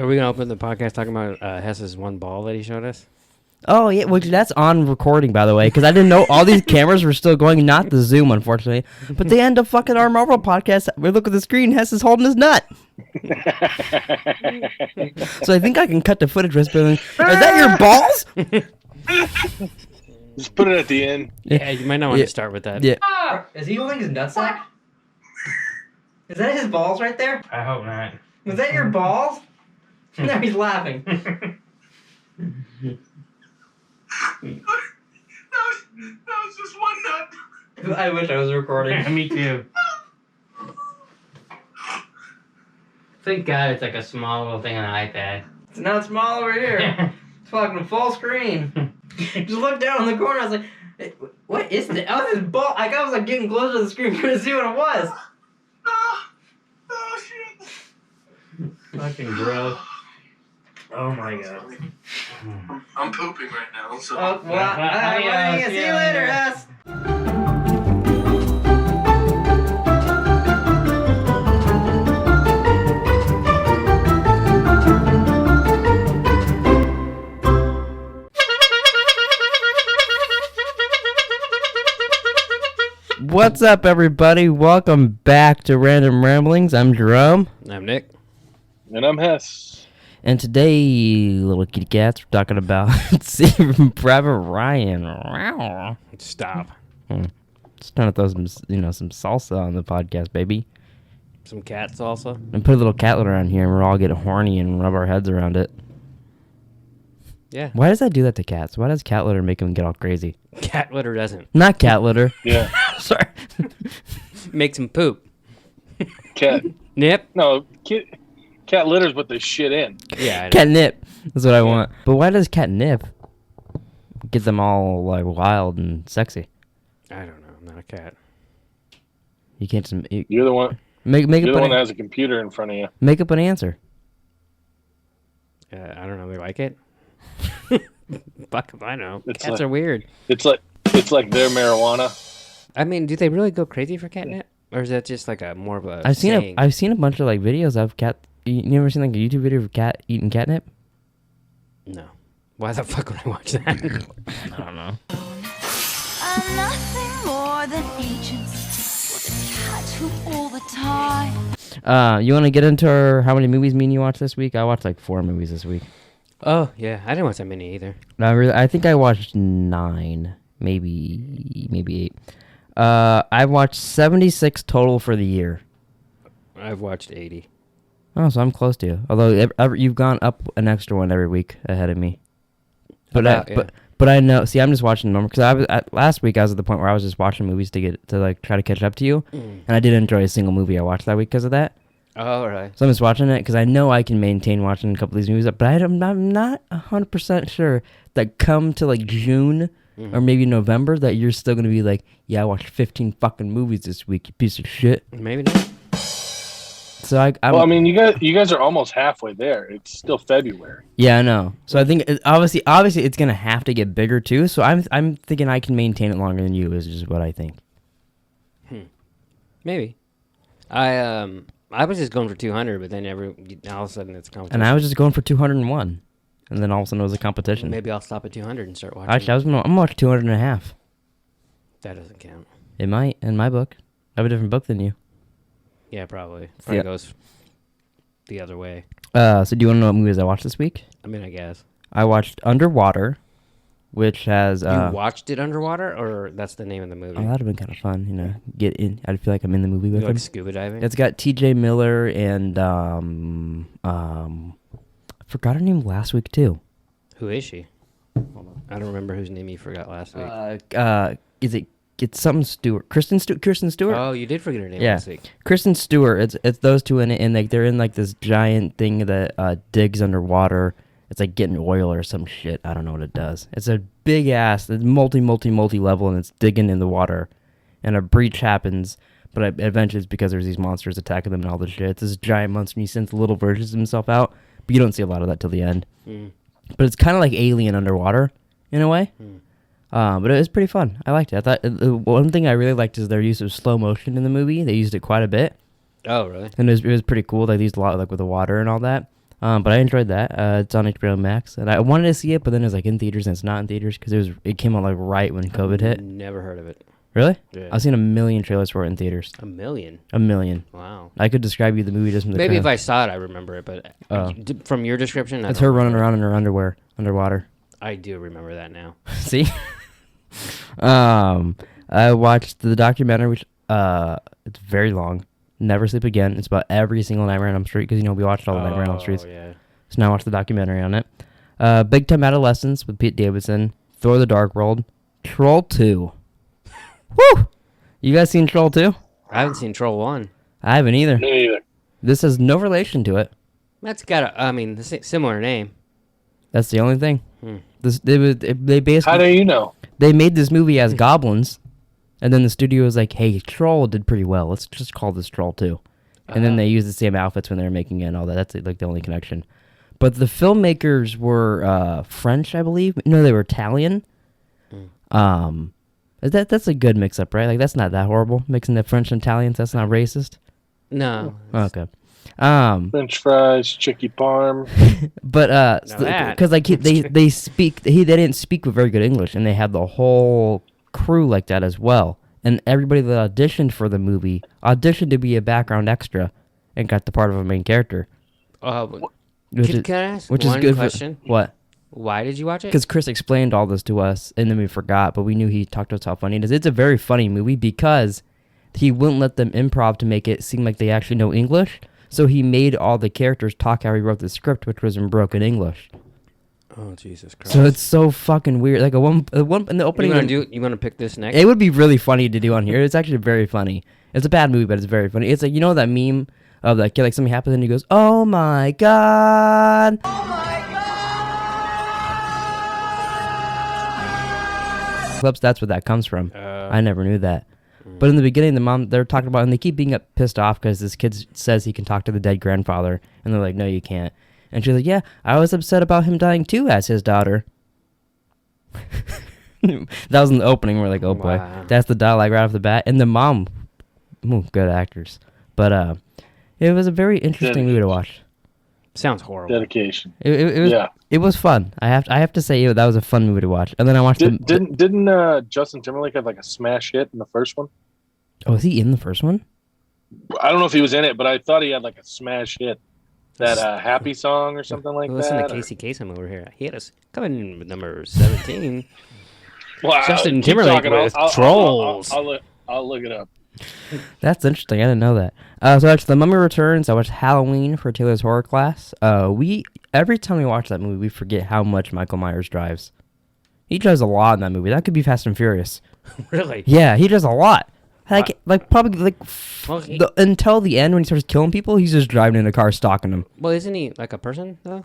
Are we gonna open the podcast talking about Hess's one ball that he showed us? Oh, yeah, well, that's on recording, by the way, because I didn't know all these cameras were still going, not the Zoom, unfortunately. But they end up fucking our Marvel podcast. We look at the screen, Hess is holding his nut. So I think I can cut the footage just being, is that your balls? Just put it at the end. Yeah, you might not want to start with that. Yeah. Is he holding his nutsack? Is that his balls right there? I hope not. Was that your balls? No, he's laughing. That was just one nut. I wish I was recording. Me too. Thank God it's like a small little thing on an iPad. It's not small over here. It's fucking full screen. Just look down in the corner. I was like, what is that? Oh, this ball. I was like getting closer to the screen trying to see what it was. Oh shit. Fucking gross. Oh my god. I'm pooping right now, so. Oh, well, see you later, Hess. What's up, everybody? Welcome back to Random Ramblings. I'm Jerome. I'm Nick. And I'm Hess. And today, little kitty cats, we're talking about Saving Private Ryan. Stop. Just trying to throw some, some salsa on the podcast, baby. Some cat salsa. And put a little cat litter on here, and we're all getting horny and rub our heads around it. Yeah. Why does that do that to cats? Why does cat litter make them get all crazy? Cat litter doesn't. Not cat litter. Yeah. Sorry. Makes them poop. Cat. Nip. No, cat litters what they shit in. Yeah. I know. Catnip. That's what I want. But why does catnip get them all like wild and sexy? I don't know. I'm not a cat. You can't just You're the one. make You're up the one that an, has a computer in front of you. make up an answer. I don't know. They like it. Fuck if I know. It's Cats like- are weird. It's like their marijuana. I mean, do they really go crazy for catnip, or is that just like a more of a? I've saying? seen a bunch of like videos of cat. You ever seen like a YouTube video of a cat eating catnip? No. Why the fuck would I watch that? I don't know. I'm nothing more than agents with a tattoo all the time. You want to get into how many movies me and you watched this week? I watched like 4 movies this week. Oh yeah, I didn't watch that many either. I think I watched 9, maybe 8. I've watched 76 total for the year. I've watched 80. Oh, so I'm close to you. Although you've gone up an extra one every week ahead of me. But but I know. See, I'm just watching them because last week I was at the point where I was just watching movies to try to catch up to you, and I did enjoy a single movie I watched that week because of that. Oh, right. So I'm just watching it because I know I can maintain watching a couple of these movies, but I'm not 100% sure that come to like June or maybe November that you're still gonna be like, yeah, I watched 15 fucking movies this week, you piece of shit. Maybe not. So I mean, you guys are almost halfway there. It's still February. Yeah, I know. So I think obviously it's gonna have to get bigger too. So I'm thinking I can maintain it longer than you is just what I think. Maybe. I was just going for 200, but then all of a sudden it's competition. And I was just going for 201, and then all of a sudden it was a competition. Maybe I'll stop at 200 and start watching. Actually, I'm gonna watch 200 and a half. That doesn't count. It might in my book. I have a different book than you. Yeah, probably. Yeah. Goes the other way. So do you want to know what movies I watched this week? I mean, I guess. I watched Underwater, which has... You watched it underwater, or that's the name of the movie? Oh, that would have been kind of fun, get in. I'd feel like I'm in the movie with You him. like scuba diving? It's got T.J. Miller and I forgot her name last week too. Who is she? I don't remember whose name you forgot last week. It's something Stewart. Kristen Stewart. Oh, you did forget her name Yeah. last week. Kristen Stewart. It's those two in it, and like they're in like this giant thing that digs underwater. It's like getting oil or some shit. I don't know what it does. It's a big ass. It's multi level, and it's digging in the water, and a breach happens. But eventually, it's because there's these monsters attacking them and all this shit. It's this giant monster, and he sends little versions of himself out. But you don't see a lot of that till the end. But it's kind of like Alien underwater in a way. But it was pretty fun. I liked it. I thought one thing I really liked is their use of slow motion in the movie. They used it quite a bit. Oh, really? And it was pretty cool. They used a lot like with the water and all that. But I enjoyed that. It's on HBO Max, and I wanted to see it, but then it was like in theaters, and it's not in theaters because it came out like right when COVID hit. Never heard of it. Really? Yeah. I've seen a million trailers for it in theaters. A million? A million. Wow. I could describe you the movie just from the Maybe if trailer. I saw it, I remember it, but from your description, It's her running around in her underwear, underwater. I do remember that now. See? I watched the documentary, which it's very long. Never Sleep Again. It's about every single Nightmare on Elm Street because we watched all the Nightmare on Elm Streets. Yeah. So now I watched the documentary on it. Big Time Adolescence with Pete Davidson. Thor: The Dark World. Troll 2. Woo! You guys seen Troll 2? I haven't seen Troll 1. I haven't either. Me either. This has no relation to it. That's got a similar name. That's the only thing. They basically How do you know? they made this movie as goblins, and then the studio was like, "Hey, Troll did pretty well. Let's just call this Troll 2." And then they used the same outfits when they were making it and all that. That's like the only connection. But the filmmakers were French, I believe. No, they were Italian. That's a good mix-up, right? Like that's not that horrible. Mixing the French and Italians, that's not racist. No. Okay. French fries, chicky parm. But that- because like they didn't speak with very good English, and they had the whole crew like that as well. And everybody that auditioned for the movie auditioned to be a background extra, and got the part of a main character. Can I ask Which one is good question? What? Why did you watch it? Because Chris explained all this to us, and then we forgot, but we knew he talked to us how funny it is. It's a very funny movie because he wouldn't let them improv to make it seem like they actually know English. So he made all the characters talk how he wrote the script, which was in broken English. Oh, Jesus Christ. So it's so fucking weird. Like a one in the opening. You want to pick this next? It would be really funny to do on here. It's actually very funny. It's a bad movie, but it's very funny. It's like, you know that meme of that kid, like something happens and he goes, "Oh my god." Clips, that's where that comes from. I never knew that. But in the beginning, they're talking about, and they keep being pissed off because this kid says he can talk to the dead grandfather, and they're like, "No, you can't." And she's like, "Yeah, I was upset about him dying too as his daughter." That was in the opening. We're like, "Oh boy," Wow. that's the dialogue right off the bat. And the mom, good actors. But it was a very interesting movie to watch. Sounds horrible. Dedication. It was fun. I have to say that was a fun movie to watch. And then I watched Didn't Justin Timberlake have like a smash hit in the first one? Oh, was he in the first one? I don't know if he was in it, but I thought he had like a smash hit. That Happy song or something like Listen that. to Casey Kasem over here. He had us coming in with number 17. Wow, Justin keep Timberlake talking. with Trolls. I'll look it up. That's interesting. I didn't know that. So I watched The Mummy Returns. I watched Halloween for Taylor's horror class. Every time we watch that movie, we forget how much Michael Myers drives. He drives a lot in that movie. That could be Fast and Furious. Really? Yeah, he does a lot. Probably Well, until the end when he starts killing people, he's just driving in a car stalking them. Well, isn't he like a person, though?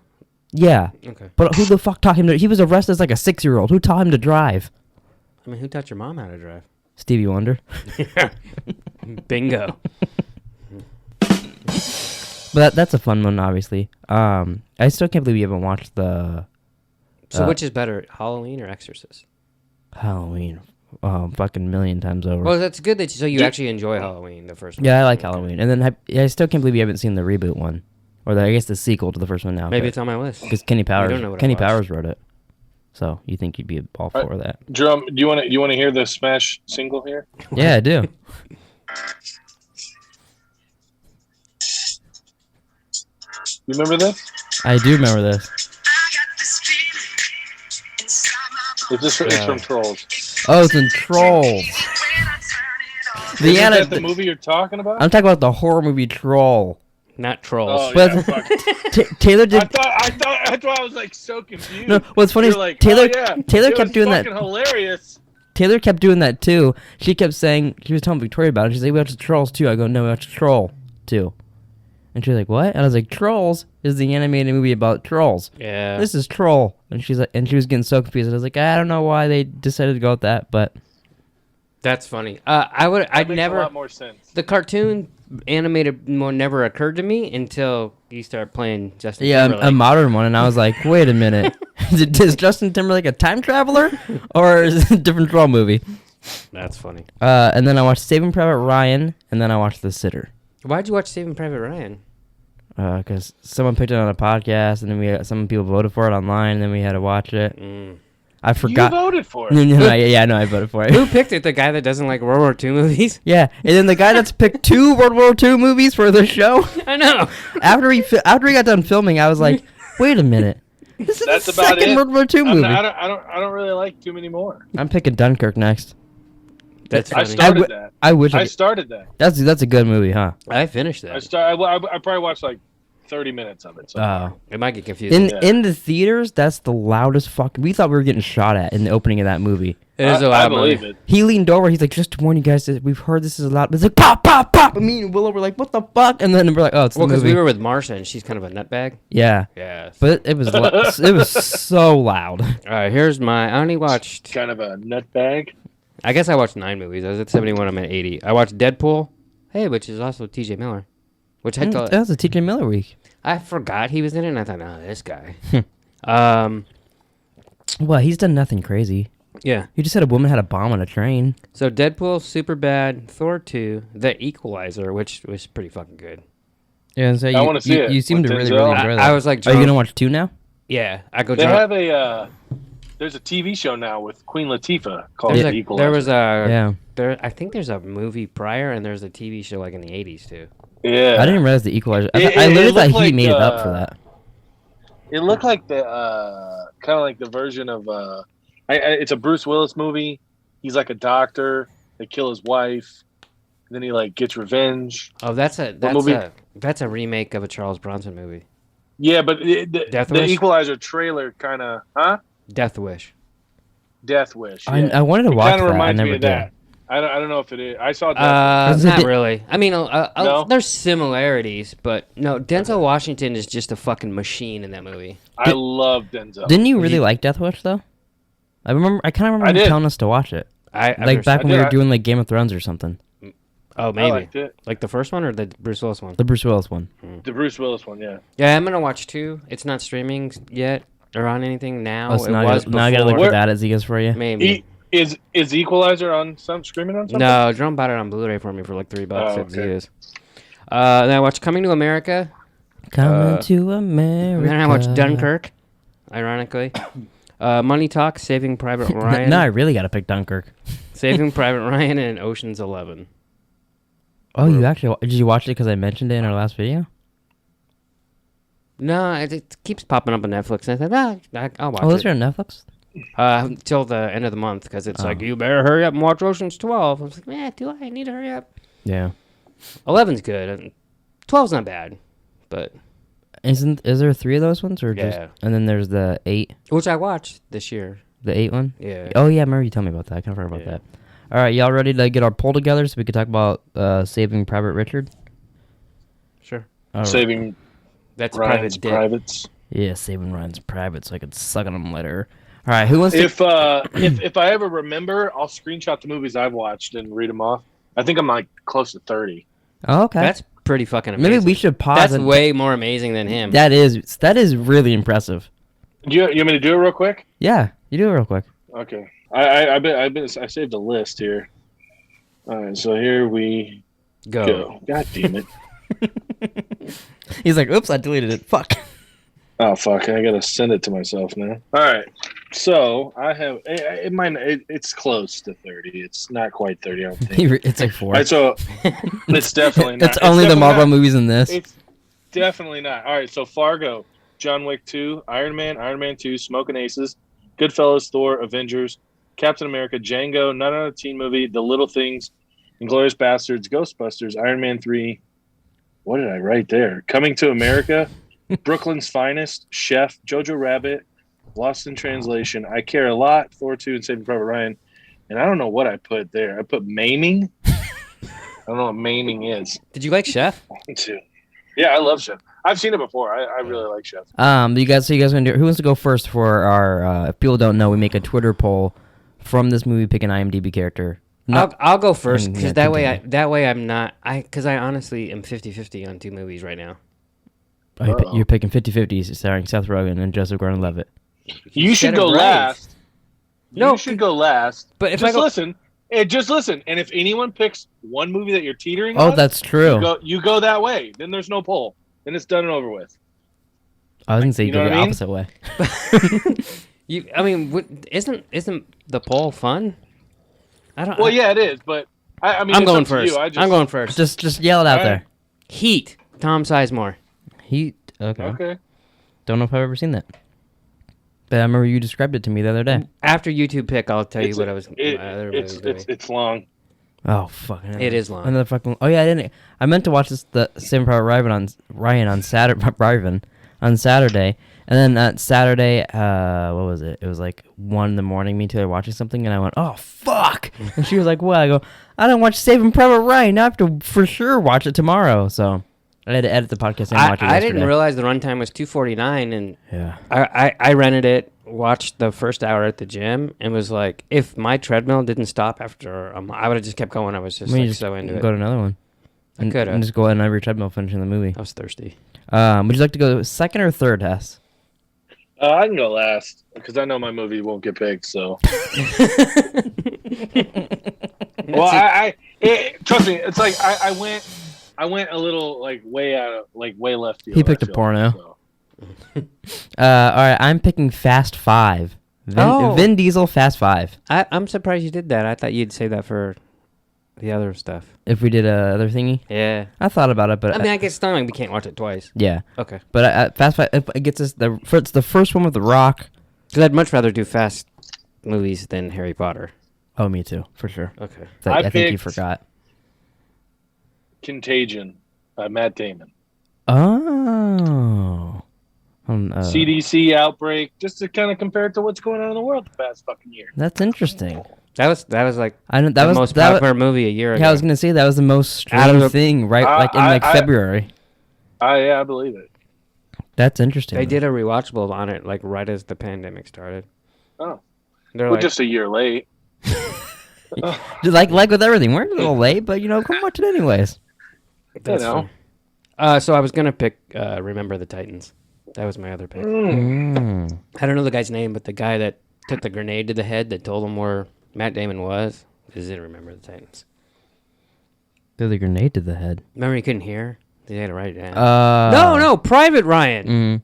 Yeah. Okay. But who the fuck taught him to? He was arrested as like a 6-year-old. Who taught him to drive? I mean, who taught your mom how to drive? Stevie Wonder. Bingo. But that's a fun one, obviously. I still can't believe you haven't watched the So which is better, Halloween or Exorcist? Halloween. Fucking million times over. Well, that's good that you actually enjoy Halloween, the first one. Yeah, I like Halloween. And then I still can't believe you haven't seen the reboot one. Or I guess the sequel to the first one now. Maybe it's on my list. Because Kenny Powers don't know what I watched. Powers wrote it. So you think you'd be all for that. Drum, do you want to hear the smash single here? Yeah, I do. You remember this? I do remember this. It's from Trolls. Oh, it's in Trolls. Isn't that the movie you're talking about? I'm talking about the horror movie Troll. Not Trolls. Oh, But yeah, fuck. Taylor did. I thought that's why I was like so confused. No, what's funny You're is like, Taylor. oh, yeah, Taylor it kept was doing that. fucking hilarious. Taylor kept doing that too. She kept saying, she was telling Victoria about it. She's like, "We watched Trolls 2." I go, "No, we watched Troll 2." And she's like, "What?" And I was like, "Trolls is the animated movie about trolls. Yeah. This is Troll." And she's like, and she was getting so confused. I was like, I don't know why they decided to go with that, but That's funny. I'd Makes never. a lot more sense. The cartoon animated one never occurred to me until you start playing Justin yeah, Timberlake. a modern one. And I was like, wait a minute, is Justin Timberlake a time traveler, or is it a different Troll movie? That's funny. And then I watched Saving Private Ryan, and then I watched The Sitter. Why'd you watch Saving Private Ryan? because someone picked it on a podcast, and then some people voted for it online, and then we had to watch it. I forgot. You voted for it. No, yeah, I know I voted for it. Who picked it? The guy that doesn't like World War II movies? Yeah, and then the guy that's picked 2 World War II movies for the show. I know. After he got done filming, I was like, wait a minute. This is That's the about second it. World War II movie. I don't really like too many more. I'm picking Dunkirk next. That's I funny. started that. I wish I started that. that's a good movie, huh? I finished that. I probably watched like 30 minutes of it. So Oh. It might get confusing. In the theaters, that's the loudest fucking. We thought we were getting shot at in the opening of that movie. It is a I lot believe money. it. He leaned over. He's like, "Just to warn you guys, that we've heard this is a lot." It's like pop, pop, pop. And me and Willow were like, "What the fuck?" And then we're like, "Oh, it's Well, the because movie." we were with Marsha, and she's kind of a nutbag. Yeah, Yeah. but it was it was so loud. All right, here's my. I only watched. Kind of a nutbag. I guess I watched 9 movies. I was at 71. I'm at 80. I watched Deadpool. Hey, which is also T.J. Miller. Which I thought That was a T.J. Miller week. I forgot he was in it, and I thought, oh, this guy. Well, he's done nothing crazy. Yeah. You just said a woman had a bomb on a train. So Deadpool, Superbad, Thor 2, The Equalizer, which was pretty fucking good. Yeah, and so I wanna see it. You seem With to really, Denzel. really enjoy that. I was like, Are you gonna watch 2 now? Yeah, I go. They John, have there's a TV show now with Queen Latifah called there's The a, Equalizer. there was a. Yeah. There, I think there's a movie prior, and there's a TV show like in the 80s too. Yeah. I didn't realize the Equalizer. I It literally looked thought he like, made it up for that. It looked like the kind of like the version of it's a Bruce Willis movie. He's like a doctor. They kill his wife. Then he like gets revenge. Oh, that's movie? a remake of a Charles Bronson movie. Yeah, but Death the Wish? Equalizer trailer kind of Death Wish. Death Wish. Yeah. I wanted to It watch kind of that. I reminds never me of did. that. I don't know if it is. I saw Death Wish. Wish. Not really. I mean, No? there's similarities, but no. Denzel Washington is just a fucking machine in that movie. I love Denzel. Didn't you really like Death Wish though? I kind of remember I you did. telling us to watch it. Like back when we were doing like Game of Thrones or something. Oh, I maybe liked it. like the first one or the Bruce Willis one. The Bruce Willis one. The Bruce Willis one, yeah. Yeah, I'm gonna watch 2. It's not streaming yet or on anything now. Oh, so it now, was now I gotta look before. for that as he goes for you. Maybe. Is Equalizer on some streaming on something? No, Jerome bought it on Blu-ray for me for like $3. Oh, It okay. is. Then I watched Coming to America. Coming to America. And then I watched Dunkirk, ironically. Money Talk, Saving Private Ryan. No, I really gotta pick Dunkirk. Saving Private Ryan and Ocean's 11. Oh, you actually did you watch it because I mentioned it in our last video? No, it keeps popping up on Netflix. And I thought, I'll watch Oh, those it. are on Netflix. Until the end of the month, because it's like, you better hurry up and watch Ocean's 12. I was like, man, do I need to hurry up? Yeah. 11's good. And 12's not bad, but Is there 3 of those ones or just? Yeah. And then there's the 8, which I watched this year. the 8 one. Yeah. Oh yeah, I remember you telling me about that. I kind of forgot about that. All right, y'all ready to get our poll together so we can talk about Saving Private Richard? Sure. All right. Saving That's Ryan's Private Dick. Privates. Yeah, Saving Ryan's Private so I could suck on them later. All right, who wants to? If I ever remember, I'll screenshot the movies I've watched and read them off. I think I'm like close to 30. Oh, okay. That's pretty fucking amazing. Maybe we should pause. That's and- way more amazing than him. That is really impressive. You want me to do it real quick? Yeah, you do it real quick. Okay. I saved a list here. All right, so here we go. God damn it. He's like, oops, I deleted it. Fuck. Oh fuck! I gotta send it to myself now. All right, so I have it's close to 30. It's not quite 30. I don't think. It's like 4. All right, so it's definitely not. It's only the definitely Marvel not. movies in this. It's definitely not. All right, so Fargo, John Wick 2, Iron Man 2, Smoking Aces, Goodfellas, Thor, Avengers, Captain America, Django, Not Another Teen Movie, The Little Things, Inglourious Bastards, Ghostbusters, Iron Man 3. What did I write there? Coming to America, Brooklyn's Finest, Chef, Jojo Rabbit, Lost in Translation, I Care a Lot, Thor 2, and Saving Private Ryan. And I don't know what I put there. I put Maiming. I don't know what Maiming is. Did you like Chef? Too. Yeah, I love Chef. I've seen it before. I really like Chef. You guys gonna do? Who wants to go first for our? If people don't know, we make a Twitter poll from this movie. Pick an IMDb character. I'll go first because Yeah, that way I'm not because I honestly am 50-50 on 2 movies right now. You're picking 50-50 starring Seth Rogen and Joseph Gordon-Levitt. You should go last. No, You should go last. but if just I go, listen. Just listen. And if anyone picks one movie that you're teetering Oh, on, that's true. you go that way. Then there's no poll. then it's done and over with. I was gonna say You go know the what I mean? opposite way. Isn't the poll fun? I don't. Well, yeah, it is, but I mean, I'm it's going up to first. you. I'm going first. Just yell it out All right. there. Heat. Tom Sizemore. Heat. Okay. Okay. Don't know if I've ever seen that. But I remember you described it to me the other day. After YouTube pick, I'll tell you It's what a- I was. it- my other it's movie. it's long. Oh fucking. It is long. Another fucking. Oh yeah, I didn't. I meant to watch the Saving Private Ryan on Saturday. On Saturday, and then Saturday, what was it? It was like 1 a.m. Me too. Watching something, and I went, "Oh fuck!" And she was like, "What?" I go, "I don't watch Saving Private Ryan. Now I have to for sure watch it tomorrow." So I had to edit the podcast and watch it. I yesterday. didn't realize the runtime was 2:49, and Yeah. I rented it, watched the first hour at the gym, and was like, if my treadmill didn't stop after, I would have just kept going. I was just Maybe like just so into go it. to another one. I coulda. And just go on every treadmill finishing the movie. I was thirsty. Would you like to go second or third, Hess? I can go last because I know my movie won't get picked. So, well, trust me. It's like I went a little like way out of way left field. He picked I a feel porno. so. All right, I'm picking Fast Five. Vin Diesel, Fast Five. I'm surprised you did that. I thought you'd say that for the other stuff. If we did a other thingy, Yeah. I thought about it, but I mean, I guess we can't watch it twice. yeah. Okay. But Fast Five, it gets us it's the first one with The Rock. Because I'd much rather do fast movies than Harry Potter. Oh, me too, for sure. Okay. I think you picked- forgot. Contagion by Matt Damon. Oh. CDC outbreak, just to kind of compare it to what's going on in the world the past fucking year. That's interesting. That was like I know the most popular movie a year ago. Yeah, I was gonna say that was the most Out of streamed the- thing, right? Like in February. Yeah, I believe it. That's interesting. They did a rewatchable on it like right as the pandemic started. Oh, They're we're like, just a year late. Just like with everything. We're a little late, but come watch it anyways. that's you know. fine. So I was gonna pick Remember the Titans. That was my other pick. Mm. I don't know the guy's name, but the guy that took the grenade to the head that told him where Matt Damon was is in Remember the Titans. Threw the grenade to the head. Remember he couldn't hear? They had to write it down. No, Private Ryan. Mm.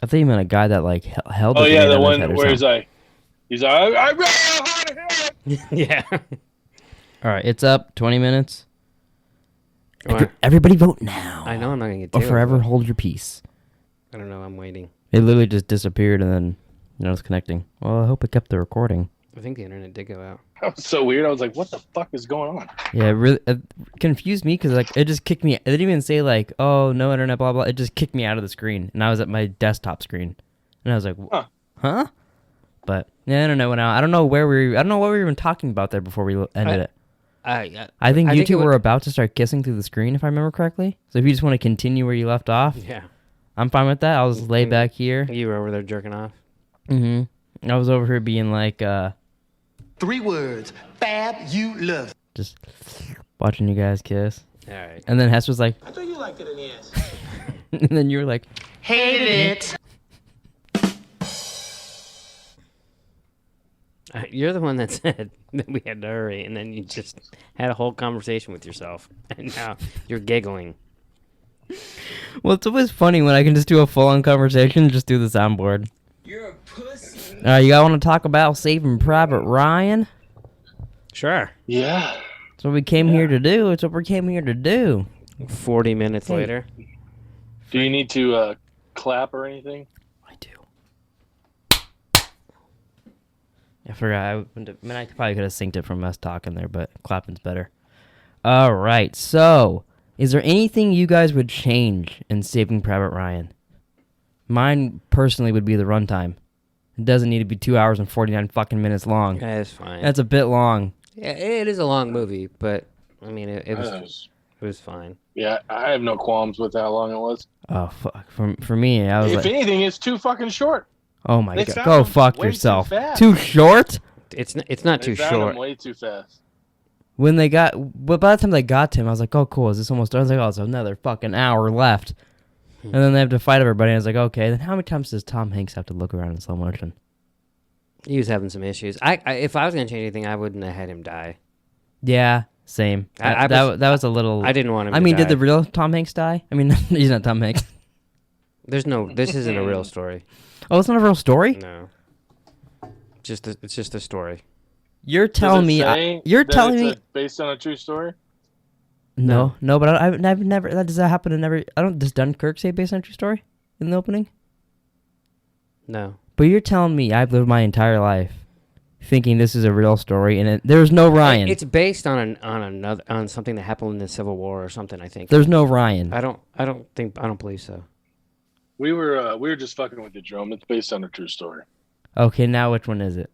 I thought you meant a guy that like held. Oh the yeah, grenade the on his one head or where something. he's like, I really know how to hit. Yeah. All right, it's up. 20 minutes. Or- Everybody vote now. I know I'm not gonna get to Or it, forever but hold your peace. I don't know. I'm waiting. It literally just disappeared and then it's connecting. Well, I hope it kept the recording. I think the internet did go out. That was so weird. I was like, what the fuck is going on? Yeah, it really confused me because like it just kicked me. It didn't even say like, oh no internet, blah blah. It just kicked me out of the screen, and I was at my desktop screen, and I was like, huh? But yeah, the internet went out. I don't know what we were even talking about there before we ended it. I think you two were about to start kissing through the screen, if I remember correctly. So if you just want to continue where you left off, Yeah. I'm fine with that. I'll just lay back here. You were over there jerking off. I was over here being like, 3 words. Fabulous. just watching you guys kiss. All right. And then Hess was like, I thought you liked it in the ass. and then you were like, Hated it. You're the one that said that we had to hurry, and then you just had a whole conversation with yourself, and now you're giggling. well, it's always funny when I can just do a full-on conversation and just do the soundboard. You're a pussy. You guys want to talk about Saving Private Ryan? Sure. Yeah. That's what we came here to do. It's what we came here to do. 40 minutes later. Do you need to clap or anything? I do. I forgot. I probably could have synced it from us talking there, but clapping's better. All right. So, is there anything you guys would change in Saving Private Ryan? Mine personally would be the runtime. It doesn't need to be 2 hours and 49 fucking minutes long. That's fine. That's a bit long. Yeah, it is a long movie, but I mean, it was fine. Yeah, I have no qualms with how long it was. Oh fuck! For me, I was If like, anything, it's too fucking short. oh my They god, found go him fuck way too yourself. fast. Too short? It's not too They found him short. way too fast. But by the time they got to him, I was like, oh cool, is this almost done? I was like, oh, it's another fucking hour left. And then they have to fight everybody. And I was like, okay, then how many times does Tom Hanks have to look around in slow motion? He was having some issues. If I was gonna change anything, I wouldn't have had him die. Yeah, Same. I That was a little. I didn't want him. I to mean, die. did the real Tom Hanks die? I mean, he's not Tom Hanks. This isn't a real story. Oh, it's not a real story. No. It's just a story. You're Does telling it me. say You're that telling it's me. based on a true story? No, but I've never. Does that happen in every? I don't. Does Dunkirk say based on a true story in the opening? No. But you're telling me I've lived my entire life thinking this is a real story, and there's no Ryan. It's based on something that happened in the Civil War or something. I think. There's no Ryan. I don't believe so. We were just fucking with you, Jerome. It's based on a true story. Okay, now which one is it?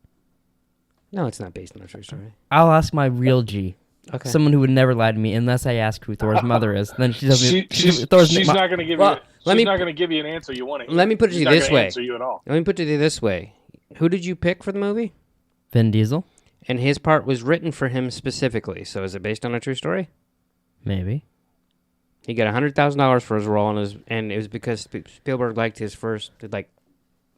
No, it's not based on a true story. I'll ask my real G. Okay. Someone who would never lie to me unless I ask who Thor's mother is. Then she tells me She's Thor's not going to give Well, you. let She's me- not going to give you an answer you want to. Let me put it to She's you not this gonna way. Answer you at all. Let me put it to you this way: who did you pick for the movie? Vin Diesel. And his part was written for him specifically. So is it based on a true story? Maybe. He got $100,000 for his role, and it was because Spielberg liked his first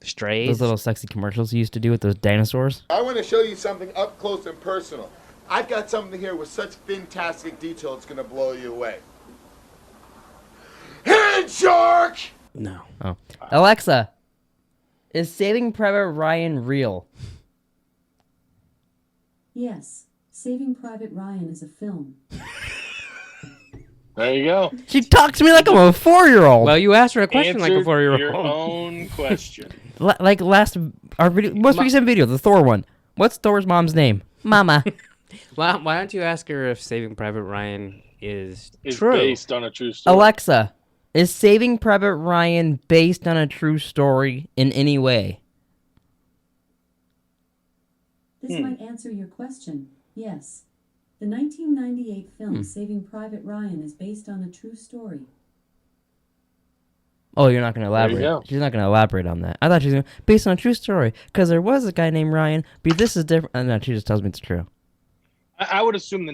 Strays. Those little sexy commercials he used to do with those dinosaurs. I want to show you something up close and personal. I've got something here with such fantastic detail, it's going to blow you away. Head shark! No. Oh, Alexa, is Saving Private Ryan real? Yes, Saving Private Ryan is a film. There you go. She talks to me like I'm a 4-year-old. Well, you asked her a question like a Answered 4-year-old. your own question. Like our video, most recent video, the Thor one. What's Thor's mom's name? Mama. Why don't you ask her if Saving Private Ryan is It's true? based on a true story. Alexa, is Saving Private Ryan based on a true story in any way? This might answer your question. Yes. The 1998 film Saving Private Ryan is based on a true story. Oh, you're not going to There you elaborate. go. She's not going to elaborate on that. I thought she was gonna, based on a true story, because there was a guy named Ryan, but this is different. No, she just tells me it's true. I would assume the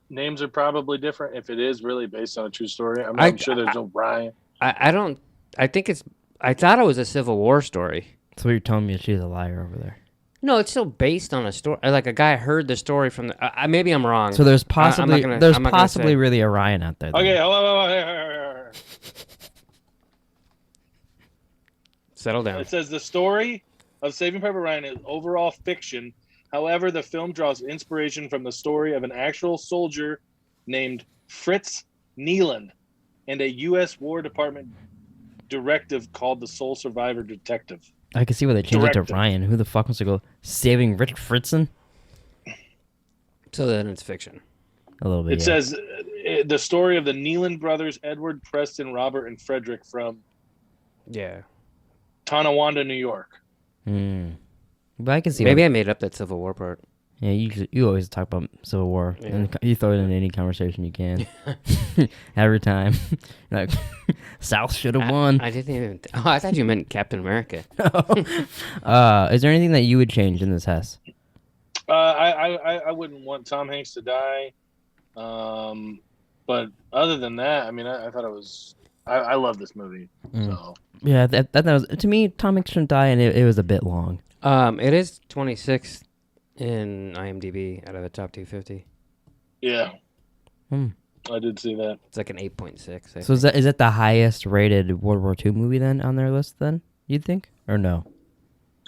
names are probably different if it is really based on a true story. I'm sure there's no Ryan. I don't. I think it's. I thought it was a Civil War story. So you're telling me she's a liar over there. No, it's still based on a story. Like a guy heard the story from the. Maybe I'm wrong. So there's I'm not possibly gonna- there's I'm not gonna possibly say. really a Ryan out there. then. Okay, hold on. Settle down. It says the story of Saving Private Ryan is overall fiction. However, the film draws inspiration from the story of an actual soldier named Fritz Neeland and a U.S. War Department directive called the Sole Survivor Detective. I can see why they changed it Directed. to Ryan. Who the fuck wants to go saving Richard Fritzen? So then it's fiction. A little bit. It says the story of the Neeland brothers, Edward, Preston, Robert, and Frederick from Yeah. Tonawanda, New York. But I can see. Maybe why, I made up that Civil War part. yeah, you always talk about Civil War, and you throw it in any conversation you can. Every time, like South should have won. I didn't even. I thought you meant Captain America. Is there anything that you would change in this Hess? I wouldn't want Tom Hanks to die. But other than that, I mean, I thought it was. I love this movie. So Yeah, that was to me. Tom Hanks shouldn't die, and it was a bit long. It is 26th in IMDb out of the top 250. yeah, I did see that. It's like an 8.6. So is that the highest rated World War II movie then on their list? Then you'd think, or no?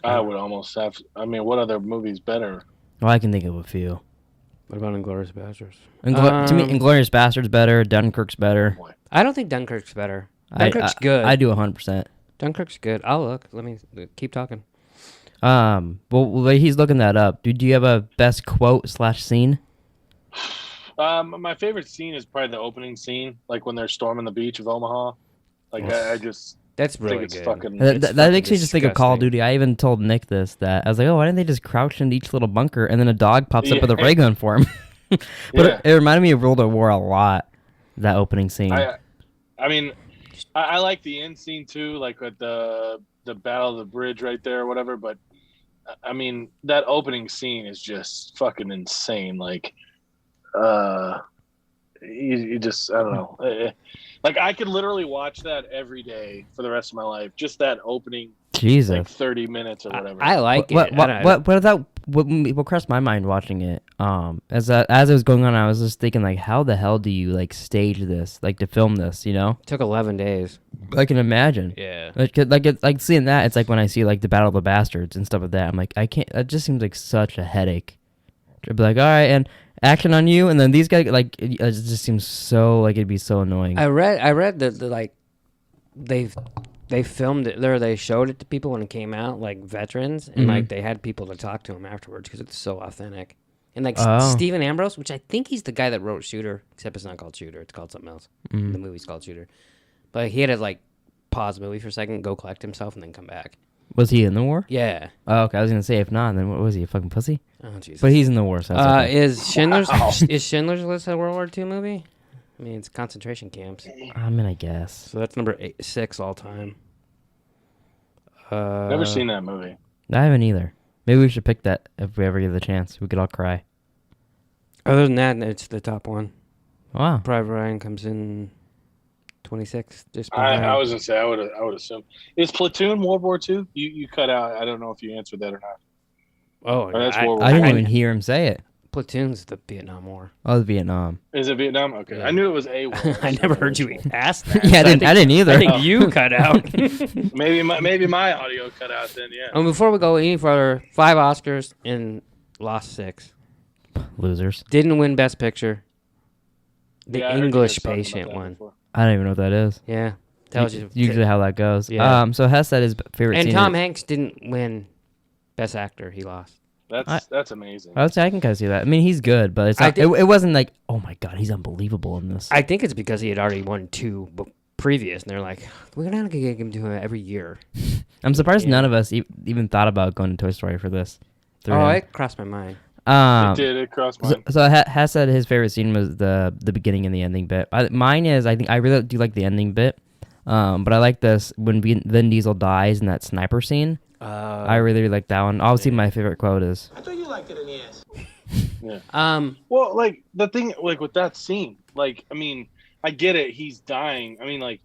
I would almost have. I mean, what other movies better? Well, I can think of a few. What about Inglourious Basterds? To me, Inglourious Basterds better. Dunkirk's better. I don't think Dunkirk's better. Dunkirk's good. I do 100%. Dunkirk's good. I'll look. Let me keep talking. Well, he's looking that up. Do you have a best quote / scene? My favorite scene is probably the opening scene, like when they're storming the beach of Omaha. Like I just That's really think it's good. fucking. That makes me just think of Call of disgusting. Duty. I even told Nick this, that I was like, oh, why didn't they just crouch into each little bunker and then a dog pops up with a ray gun for him? But Yeah. it reminded me of World at War a lot. That opening scene. I mean, I like the end scene too, like at the battle of the bridge right there or whatever. But I mean, that opening scene is just fucking insane. Like, you just I don't know. Like I could literally watch that every day for the rest of my life. Just that opening, Jesus. like 30 minutes or whatever. I like What it. I don't- what crossed my mind watching it, as it was going on, I was just thinking like, how the hell do you like stage this, like to film this, you know? It took 11 days. I can imagine. Yeah. Like seeing that, it's like when I see like the Battle of the Bastards and stuff like that. I'm like, I can't. It just seems like such a headache. I'd be like, all right, and action on you, and then these guys like it just seems so like it'd be so annoying. I read that like they filmed it or they showed it to people when it came out, like veterans, and like they had people to talk to him afterwards because it's so authentic. And like Stephen Ambrose, which I think he's the guy that wrote Shooter, except it's not called Shooter, it's called something else. The movie's called Shooter, but he had to like pause the movie for a second, go collect himself, and then come back. Was he in the war? Yeah. Oh, okay. I was gonna say if not, then what was he? A fucking pussy? Oh Jesus. But he's in the war. So that's okay. Is Schindler's List a World War II movie? I mean, it's concentration camps. I mean, I guess. So that's number 6 all time. Never seen that movie. I haven't either. Maybe we should pick that if we ever get the chance. We could all cry. Other than that, it's the top one. Wow. Private Ryan comes in 26. Just I was gonna say I would assume. Is Platoon World War II? You cut out. I don't know if you answered that or not. Oh, Or that's I, World War I didn't II. even hear him say it. Platoon's the Vietnam War. Oh, it was Vietnam. Is it Vietnam? Okay, Yeah. I knew it was a war. I never heard you ask that. Yeah, so I didn't either. I think you cut out. Maybe my audio cut out then. Yeah. Before we go any further, 5 Oscars and lost 6. Losers. Didn't win Best Picture. The Yeah, I heard you English guys talking about Patient that one. before. I don't even know what that is. Yeah. Tells you. Usually how that goes. Yeah. So Hess said his favorite And scene. Tom Hanks didn't win Best Actor. He lost. That's amazing. I can kind of see that. I mean, he's good, but it's not, it wasn't like, oh my god, he's unbelievable in this. I think it's because he had already won 2 previous, and they're like, we're not gonna get him to it every year. I'm surprised none of us even thought about going to Toy Story for this. It crossed my mind. It did. It crossed mine. So Hess said his favorite scene was the beginning and the ending bit. Mine is, I think I really do like the ending bit, but I like this when Vin Diesel dies in that sniper scene. I really like that one. Obviously, my favorite quote is, I thought you liked it in the ass. Yeah. Well, like the thing, like with that scene, like I mean, I get it. He's dying. I mean, like,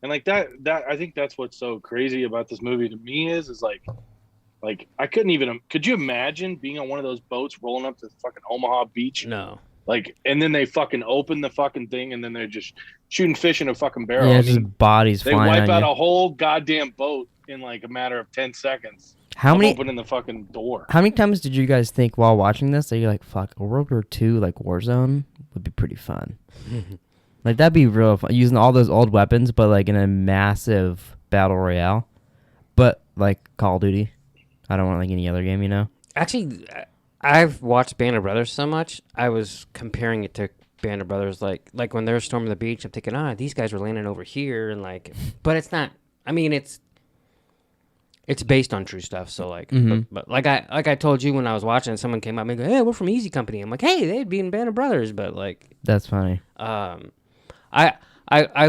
and like that. I think that's what's so crazy about this movie to me is like I couldn't even. Could you imagine being on one of those boats rolling up to fucking Omaha Beach? No. Like, and then they fucking open the fucking thing, and then they're just shooting fish in a fucking barrel. yeah, I just mean, bodies they flying wipe on out you. a whole goddamn boat in like a matter of 10 seconds. How many Opening the fucking door. How many times did you guys think while watching this that you're like, fuck, a World War II like Warzone would be pretty fun? Like that'd be real fun, using all those old weapons, but like in a massive battle royale. But like Call of Duty, I don't want like any other game, you know. Actually, I've watched Band of Brothers so much. I was comparing it to Band of Brothers, like when they're storming the beach. I'm thinking, these guys were landing over here, and like, but it's not. I mean, it's based on true stuff. So like, but like I told you when I was watching, someone came up and go, "Hey, we're from Easy Company." I'm like, "Hey, they'd be in Band of Brothers," but like, That's funny. I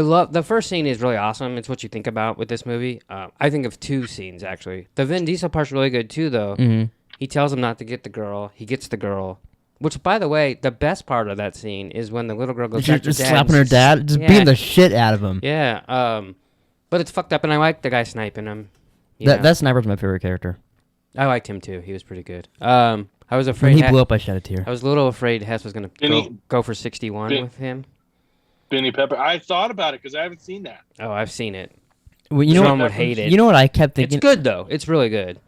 love the first scene is really awesome. It's what you think about with this movie. I think of 2 scenes actually. The Vin Diesel part's really good too, though. He tells him not to get the girl. He gets the girl. Which, by the way, the best part of that scene is when the little girl goes back to Just dad slapping her and dad, just beating the shit out of him. Yeah. But it's fucked up, and I like the guy sniping him. You know? That sniper's my favorite character. I liked him too. He was pretty good. I was When afraid he blew up, I shed a tear. I was a little afraid Hess was gonna go for 61 Ben- with him. Benny Pepper. I thought about it because I haven't seen that. Oh, I've seen it. Well, you know Sean what? would hate it. You know what I kept thinking? It's good though. It's really good.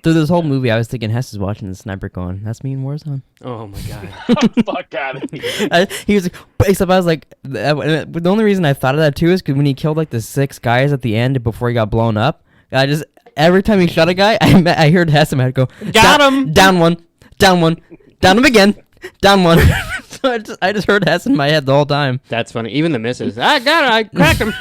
Through this whole movie, I was thinking Hess is watching the sniper going, that's me in Warzone. Oh my god. Fuck out of here. He was, except I was like, the only reason I thought of that too is because when he killed like the 6 guys at the end before he got blown up, every time he shot a guy, I heard Hess in my head go, Got him! Down one, down him again, down one. So I just heard Hess in my head the whole time. That's funny. Even the misses. I got it. I cracked him.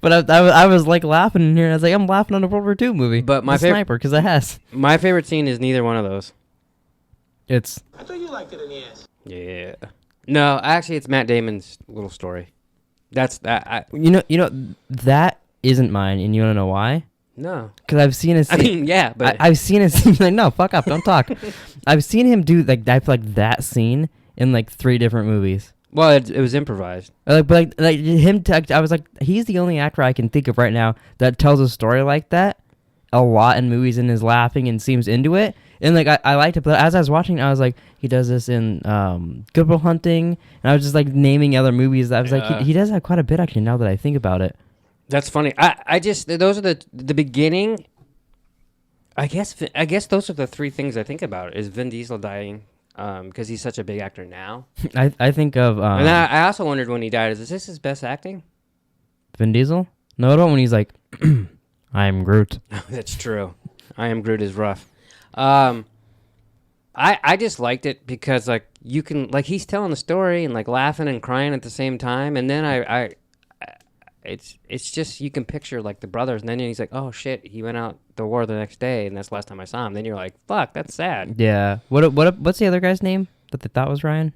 But I was like laughing in here. I was like, I'm laughing on a World War II movie. But my The sniper, because of Hess. My favorite scene is neither one of those. It's I thought you liked it in the ass. Yeah. No, actually, it's Matt Damon's little story. That's that. you know that isn't mine, and you want to know why? No. Because I've seen his. I mean, yeah, but I've seen his scene. Like, no, fuck up, don't talk. I've seen him do like that scene in like 3 different movies. well, it was improvised. But him. I was like, he's the only actor I can think of right now that tells a story like that a lot in movies and is laughing and seems into it. And like I liked it, but as I was watching, I was like, he does this in Good Will Hunting, and I was just like naming other movies. I was like, he does that quite a bit actually. Now that I think about it, That's funny. I just those are the beginning. I guess those are the three things I think about is Vin Diesel dying, because he's such a big actor now. I think of And then I also wondered when he died, is this his best acting? Vin Diesel. No, I don't. When he's like, I'm Groot. That's true. I Am Groot is rough. I just liked it because like you can like he's telling the story and like laughing and crying at the same time, and then it's just you can picture like the brothers, and then he's like, oh shit, he went out the war the next day, and that's the last time I saw him. Then you're like, fuck, that's sad. Yeah. What's the other guy's name that they thought was Ryan?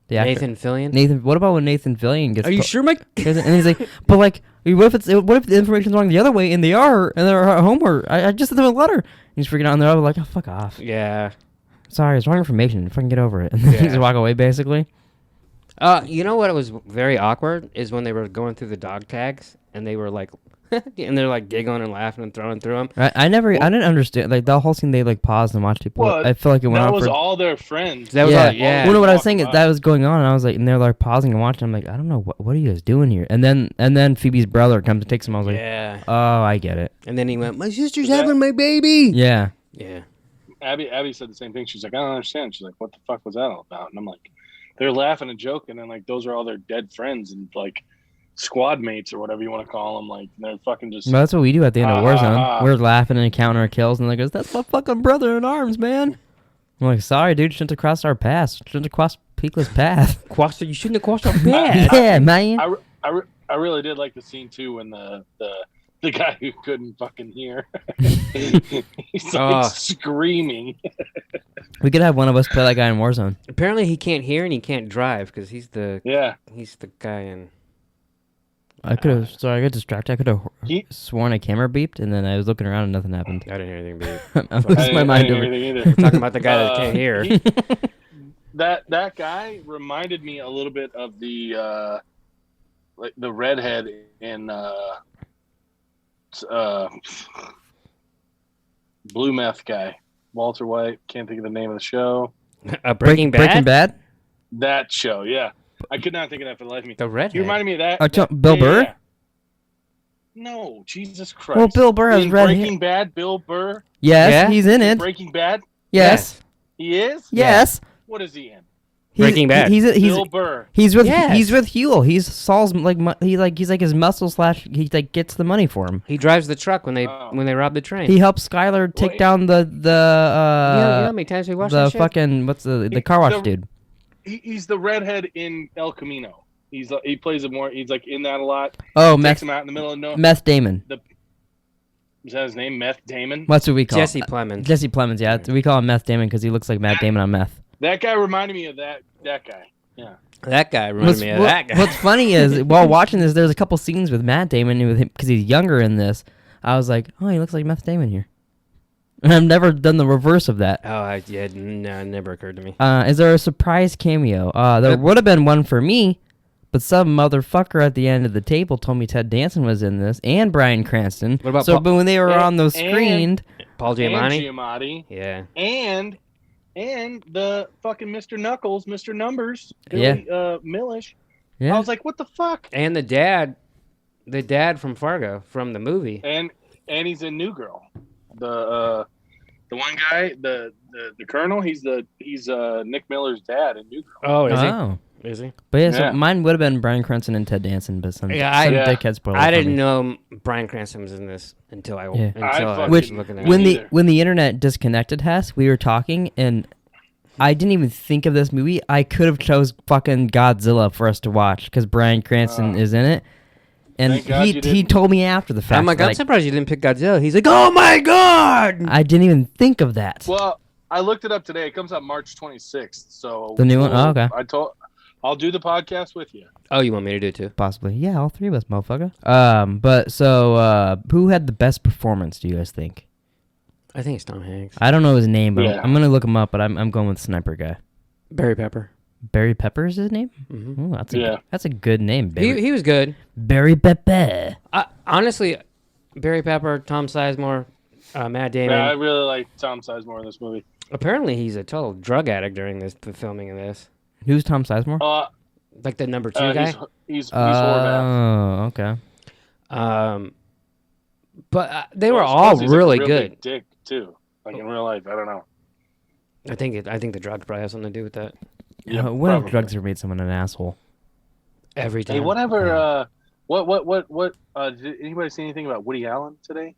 The actor. Nathan Fillion. Nathan. What about when Nathan Fillion gets? Are you sure, Mike? And he's like, but like, what if the information's wrong the other way and they are and they're at home, or I just sent them a letter. And he's freaking out and they're all like, oh fuck off. Yeah. Sorry, it's wrong information. Fucking get over it. And then Yeah. he just walk away basically. You know what? It was very awkward is when they were going through the dog tags and they were like, and they're like giggling and laughing and throwing through them. I didn't understand like the whole scene. They like paused and watched people. Well, I feel like it went that on was for. all their friends. That was Yeah. all, yeah. Well, no, what I was saying is Talking that about was going on, and I was like, and they're like pausing and watching. I'm like, I don't know what are you guys doing here? And then Phoebe's brother comes and takes him. I was like, Yeah. oh, I get it. And then he went, my sister's having my baby. Yeah. Yeah. Abby said the same thing. She's like, I don't understand. She's like, what the fuck was that all about? And I'm like, they're laughing and joking, and like those are all their dead friends and like squad mates or whatever you want to call them. Like they're fucking just. Well, that's what we do at the end of Warzone. We're laughing and counting our kills, and they goes, "That's my fucking brother in arms, man." I'm like, "Sorry, dude. Shouldn't have crossed our path. Shouldn't have crossed Pleeka's path." You shouldn't have crossed our path. Yeah, man. I really did like the scene too when the guy who couldn't fucking hear, he's like screaming. We could have one of us play that guy in Warzone. Apparently he can't hear and he can't drive because he's the guy in. I could have. Sorry, I got distracted. I could have He- sworn a camera beeped, and then I was looking around and nothing happened. I didn't hear anything, babe. I'm losing my mind over. Either. Talking about the guy that can't hear. That guy reminded me a little bit of the like the redhead in Blue Meth guy, Walter White. Can't think of the name of the show. Breaking Bad. Breaking Bad. That show, yeah. I could not think of that for the life of me. The redhead. You reminded me of that. Bill Burr? Yeah. No, Jesus Christ. Well, Bill Burr has in red hair. Breaking Bad, Bill Burr. Yes, Yeah? he's in it. Breaking Bad, Yes. he is. Yes. What is he in? Breaking Bad. He's Bill Burr. He's with Yes. he's with Huel. He's Saul's he's like his muscle slash. He like gets the money for him. He drives the truck when they rob the train. He helps Skylar take Wait. down you know how many times we watched the that shit? fucking what's the car wash the- dude. He's the redhead in El Camino. He plays a more. He's like in that a lot. Oh, Takes Meth him out in the middle of nowhere. Meth Damon. Is that his name? Meth Damon. What's what we call Jesse it? Plemons. Jesse Plemons. Yeah, we call him Meth Damon because he looks like Matt Damon on meth. That guy reminded me of that guy. Yeah. That guy reminded me of that guy. What's funny is while watching this, there's a couple scenes with Matt Damon with him because he's younger in this. I was like, oh, he looks like Meth Damon here. And I've never done the reverse of that. Oh, it never occurred to me. Is there a surprise cameo? There would have been one for me, but some motherfucker at the end of the table told me Ted Danson was in this and Bryan Cranston. What about so? Paul- But when they were on those screened, Paul And Giamatti? Giamatti. Yeah. And the fucking Mr. Knuckles, Mr. Numbers, Yeah. Billy Millish. yeah, I was like, what the fuck? And the dad from Fargo, from the movie. And he's in New Girl. The one guy, the Colonel. He's Nick Miller's dad in New Girl. Oh, is oh. he? Is he? But yeah, Yeah. so mine would have been Bryan Cranston and Ted Danson, but some Yeah, dickhead spoiled. I it for didn't me. know Bryan Cranston was in this until I Yeah. fucking was looking at when it. the either. when the internet disconnected Hess, we were talking and I didn't even think of this movie. I could have chose fucking Godzilla for us to watch because Bryan Cranston is in it, and Thank God you he didn't. told me after the fact. I'm like, like, I'm surprised you didn't pick Godzilla. He's like, oh my god! I didn't even think of that. Well, I looked it up today. It comes out March 26th. So The new one? Oh, okay. I'll do the podcast with you. Oh, you want me to do it too? Possibly, yeah, all three of us, motherfucker. But so who had the best performance? Do you guys think? I think it's Tom Hanks. I don't know his name, but Yeah. I'm gonna look him up. But I'm going with Sniper guy. Barry Pepper. Barry Pepper is his name. Mm-hmm. Ooh, Yeah. that's a good name. Barry, He was good. Barry Pepper. Honestly, Barry Pepper, Tom Sizemore, Matt Damon. Yeah, I really like Tom Sizemore in this movie. Apparently, he's a total drug addict during the filming of this. Who's Tom Sizemore? Like the number 2 guy. He's Horvath. Oh, okay. But they were Well, I all suppose he's, like, a really real good. big dick too, like in real life. I don't know. I think the drugs probably have something to do with that. Yeah, When have probably. drugs ever made someone an asshole? Every time. Hey, whatever. What? Did anybody see anything about Woody Allen today?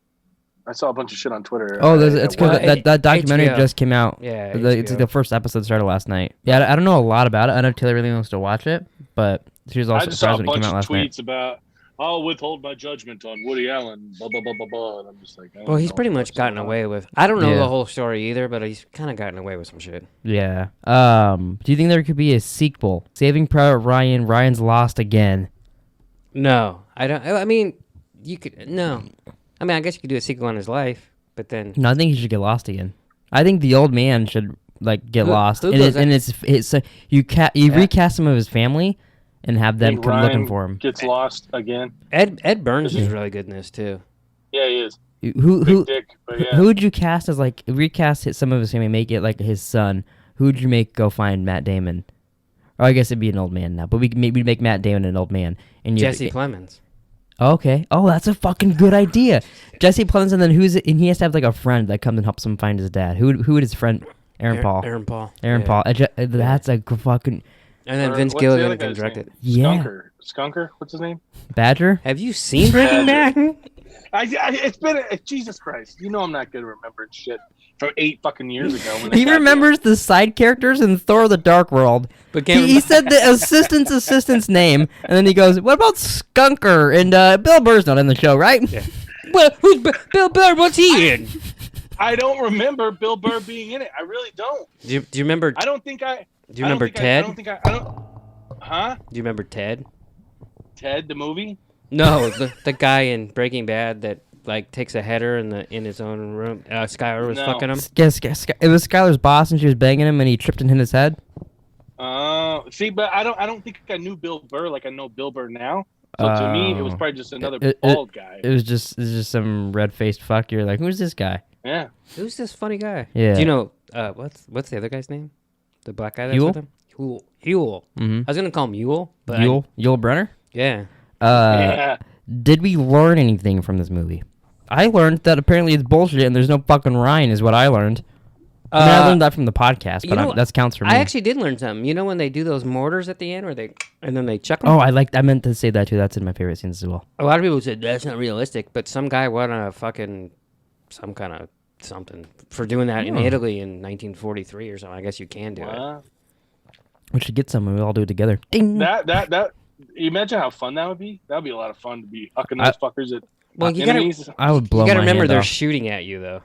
I saw a bunch of shit on Twitter. Oh, it's because that documentary HBO. just came out. Yeah, It's like the first episode started last night. Yeah, I don't know a lot about it. I know Taylor really wants to watch it, but she was I also just saw surprised a when it bunch came out of last night. tweets about I'll withhold my judgment on Woody Allen. Blah blah blah blah blah. And I'm just like, I don't Well, he's know pretty what's much gotten going on. away with. I don't know Yeah. the whole story either, but he's kind of gotten away with some shit. Yeah. Do you think there could be a sequel? Saving Private Ryan. Ryan's lost again. No, I don't. I mean, you could. No, I mean, I guess you could do a sequel on his life, but then No, I think he should get lost again. I think the old man should get lost. who And, goes you recast some of his family and have them Think come Ryan looking for him. Gets lost again. Ed Burns is really good in this too. Yeah, he is. Who Big dick, but yeah. who would you cast as recast some of his family, make it like his son? Who would you make go find Matt Damon? Or I guess it'd be an old man now, but we'd make Matt Damon an old man. And Jesse Plemons. Okay. Oh, that's a fucking good idea. Jesse Plemons, and then and he has to have like a friend that comes and helps him find his dad. Who would his friend? Aaron Paul. Aaron Paul. Aaron Yeah. Paul. That's a fucking And then Or Vince what's the other Gilligan can guy's direct name? it. Yeah. Skunker. What's his name? Badger. Have you seen Breaking Bad? It's been Jesus Christ. You know I'm not good at remembering shit from 8 fucking years ago. When He remembers the side characters in Thor: The Dark World. But He said the assistant's name, and then he goes, "What about Skunker?" And Bill Burr's not in the show, right? Yeah. Well, who's Bill Burr? What's he in? I don't remember Bill Burr being in it. I really don't. Do you remember? I don't think I. Do you remember Ted? I don't. Huh? Do you remember Ted? Ted the movie? No, the guy in Breaking Bad that like takes a header in his own room. Skyler was No. fucking him. Yes, it was Skylar's boss, and she was banging him, and he tripped and hit his head. See, but I don't think I knew Bill Burr like I know Bill Burr now. So to me, it was probably just another bald guy. It was just some red-faced fuck. You're like, who's this guy? Yeah. Who's this funny guy? Yeah. Do you know what's the other guy's name? The black guy that's Yule? with him? Yule. Mm-hmm. I was gonna call him Yule, but Yule Brenner. yeah. Yeah. Did we learn anything from this movie? I learned that apparently it's bullshit and there's no fucking Ryan, is what I learned. I mean, I learned that from the podcast, but that counts for me. I actually did learn something. You know when they do those mortars at the end, where and then they chuck them. Oh, I meant to say that too. That's in my favorite scenes as well. A lot of people said that's not realistic, but some guy won a fucking some kind of something for doing that in Italy in 1943 or something. I guess you can do it. Wow. We should get some and we all do it together. Ding. That. You imagine how fun that would be? That would be a lot of fun to be hucking those fuckers at Well, you gotta enemies. I would blow you gotta my remember hand they're off. shooting at you though.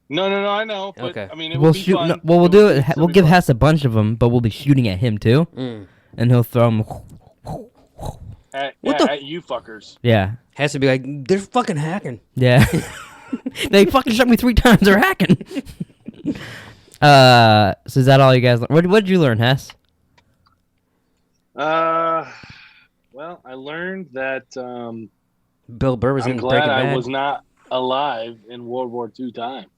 No, I know. But, Okay. I mean, it We'll would be shoot. fun. We'll do it. It'll We'll be give fun. Hess a bunch of them, but we'll be shooting at him too, and he'll throw them. At you fuckers. Yeah, Has to be like they're fucking hacking. yeah. They fucking shot me 3 times. They're hacking. So is that all you guys? What did you learn, Hess? Well, I learned that Bill Burr was I'm in glad Breaking I Bad. was not alive in World War II times.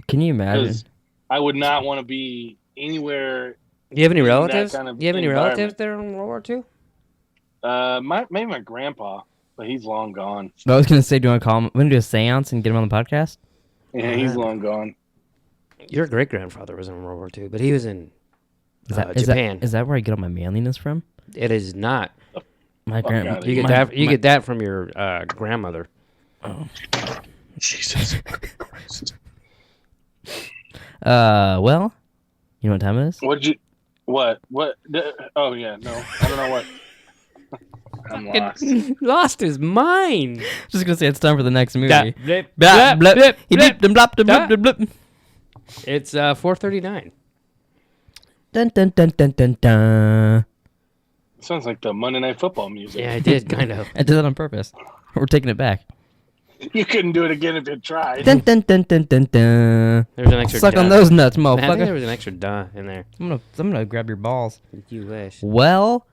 Can you imagine? Because I would not want to be anywhere. Do you have any in that relatives? kind of Do you have any relatives environment. there in World War II? Maybe my grandpa, but he's long gone. I was gonna say, do you want to call him? Want to do a seance and get him on the podcast? Yeah, he's long gone. Your great grandfather was in World War II, but he was in Is that Japan. Is that where I get all my manliness from? It is not. My Fuck grandma. outta You here. get that. You get that from your grandmother. Jesus. Well, you know what time it is? What'd you? What? Oh yeah, no, I don't know what. I'm lost. Lost his mind. Just gonna say it's time for the next movie. Blip, blip, Blap, blip. blip, He blip. blipped and blopped and blipped and blip. It's 4:39. Dun dun dun dun dun dun. Sounds like the Monday Night Football music. Yeah, I did kind of. I did that on purpose. We're taking it back. You couldn't do it again if you tried. Dun dun dun dun dun dun. There's an extra. Suck on duh. those nuts, I think there motherfucker. was an extra duh in there. I'm gonna grab your balls. You wish. Well,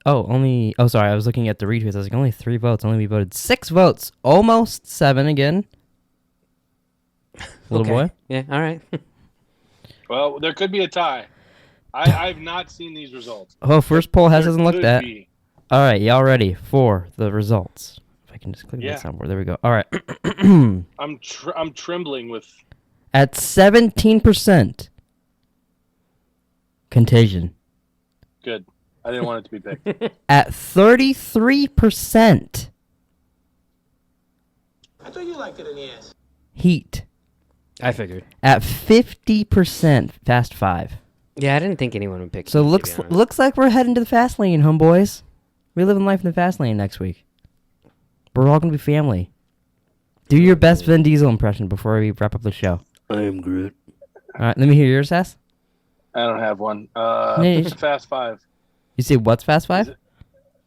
sorry, I was looking at the retweets. I was like, only 3 votes. Only we voted 6 votes. Almost 7 again. Little boy? Yeah, all right. Well, there could be a tie. I've not seen these results. Oh, first poll There hasn't looked could at. be. All right, y'all ready for the results? If I can just click Yeah. that soundboard. There we go. All right. I'm trembling with. At 17%, Contagion. Good. I didn't want it to be picked. At 33%, I thought you liked it in the ass. Heat. I figured. At 50%, Fast 5. Yeah, I didn't think anyone would pick. So Heat, to looks be honest. looks like we're heading to the fast lane, homeboys. We're living life in the fast lane next week. We're all gonna be family. Do your best Vin Diesel impression before we wrap up the show. I am Groot. All right, let me hear yours, Hess. I don't have one. Nee. Fast 5. You say what's Fast 5?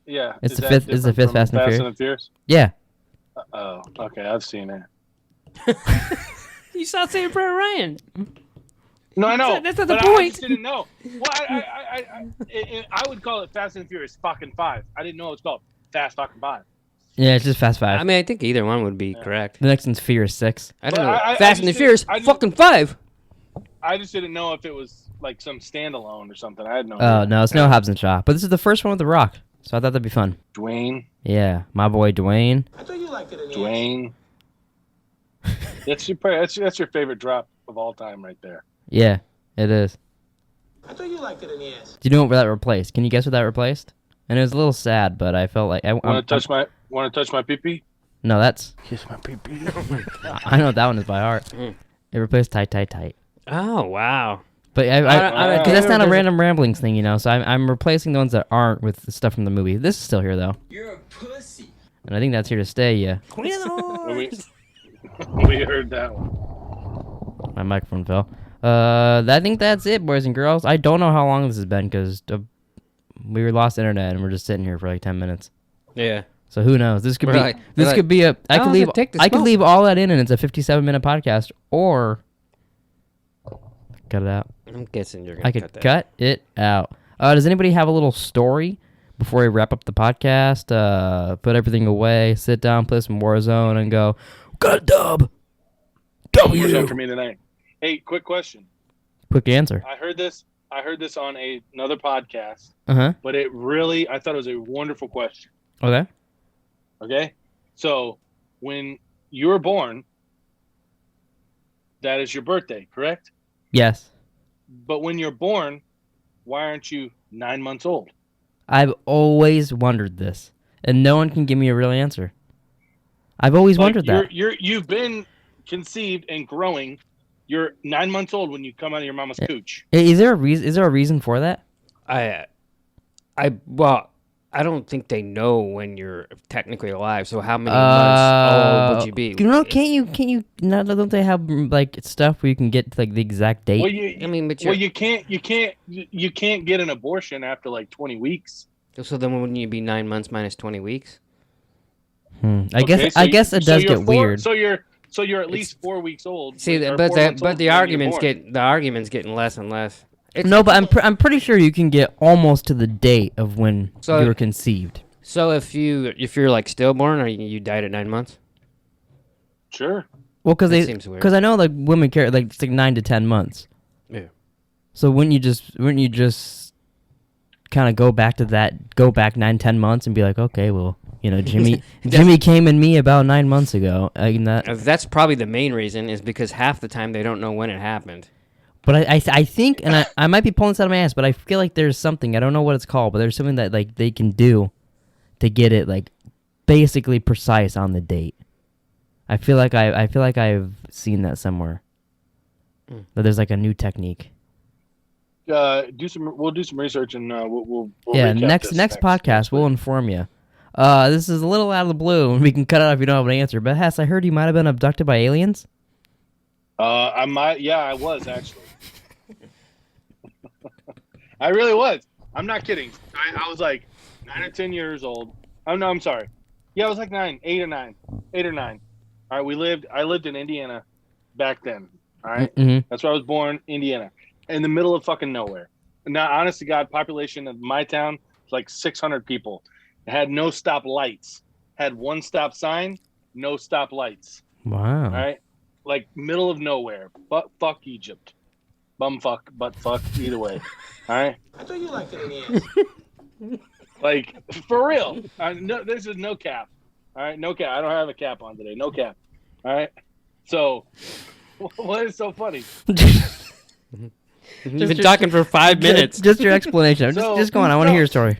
Yeah. It's is the that fifth- it's the different fifth from Fast and Furious? Yeah. Oh, okay. I've seen it. You saw Saving Private Ryan. No, I know. That's not the but I point. just didn't know. Well, I would call it Fast and Furious fucking 5. I didn't know it was called Fast fucking 5. Yeah, it's just Fast 5. I mean, I think either one would be correct. The next one's Furious 6. I don't But know. I Fast and the just Furious, didn't- I just- fucking 5. I just didn't know if it was like some standalone or something. I had no Oh, idea. no, it's no Hobbs and Shaw. But this is the first one with The Rock. So I thought that'd be fun. Dwayne. Yeah, my boy Dwayne. I thought you liked it in the ass. Dwayne. That's your favorite drop of all time right there. Yeah, it is. I thought you liked it in the ass. Do you know what that replaced? Can you guess what that replaced? And it was a little sad, but I felt like Want to touch my pee-pee? No, that's Kiss my pee-pee. I know what that one is by heart. Mm. It replaced Tight Tight Tight. Oh, wow. But I- because that's not a there's- random ramblings thing, you know. So I'm replacing the ones that aren't with the stuff from the movie. This is still here though, You're a pussy. and I think that's here to stay. Yeah, Queen of the We heard that one. my microphone fell. I think that's it, boys and girls. I don't know how long this has been because we lost internet and we're just sitting here for like 10 minutes. Yeah. So who knows? This could We're be like- this we're could be a. I how could long does leave. it take to I could smoke? leave all that in, and it's a 57-minute podcast, or cut it out. I'm guessing you're going to I could cut it out. Does anybody have a little story before we wrap up the podcast? Put everything away, sit down, play some Warzone, and go, got a dub. What's up for me tonight? Hey, quick question. Quick answer. I heard this on another podcast, Uh-huh. but I thought it was a wonderful question. Okay. Okay? So, when you were born, that is your birthday, correct? Yes. But when you're born, why aren't you 9 months old? I've always wondered this, and no one can give me a real answer. I've always wondered that. You've been conceived and growing. You're 9 months old when you come out of your mama's cooch. Is there a reason? Is there a reason for that? Well, I don't think they know when you're technically alive. So how many months old would you be? You know, can't you? No, don't they have like stuff where you can get like the exact date? Well, you can't get an abortion after like 20 weeks. So then wouldn't you be 9 months minus 20 weeks? I guess it does get weird. So you're at least 4 weeks old. See, or but 4 months the old when you're argument's getting less and less. No, but I'm pretty sure you can get almost to the date of when So- you were conceived. So if you're like stillborn or you died at 9 months, Sure. Well, That seems weird. because I know like women carry like it's like 9 to 10 months. yeah. So wouldn't you just kind of go back 9-10 months and be like, okay, well, you know, Jimmy came in me about 9 months ago. That's probably the main reason is because half the time they don't know when it happened. But I think, and I might be pulling this out of my ass, but I feel like there's something, I don't know what it's called, but there's something that like they can do to get it like basically precise on the date. I feel like I've seen that somewhere. That there's like a new technique. We'll do some research and we'll Yeah, recap next this podcast we'll inform you. This is a little out of the blue, and we can cut it out if you don't have an answer. But Hess, I heard you might have been abducted by aliens. I was actually. I really was. I'm not kidding. I was like 9 or 10 years old. Oh no, I'm sorry. Yeah, I was like 8 or 9. All right, I lived in Indiana back then. All right? Mm-hmm. That's where I was born, Indiana, in the middle of fucking nowhere. Now, honest to God, population of my town was like 600 people. It had no stop lights. Had one stop sign, no stop lights. Wow. All right. like middle of nowhere. But fuck Egypt. Bum fuck, butt fuck, either way. All right? I thought you liked it in the ass. Like, for real. No, this is no cap. All right? No cap. I don't have a cap on today. No cap. All right? So, what is so funny? You've been talking for 5 minutes. Just your explanation. So- just go on. I want to hear your story.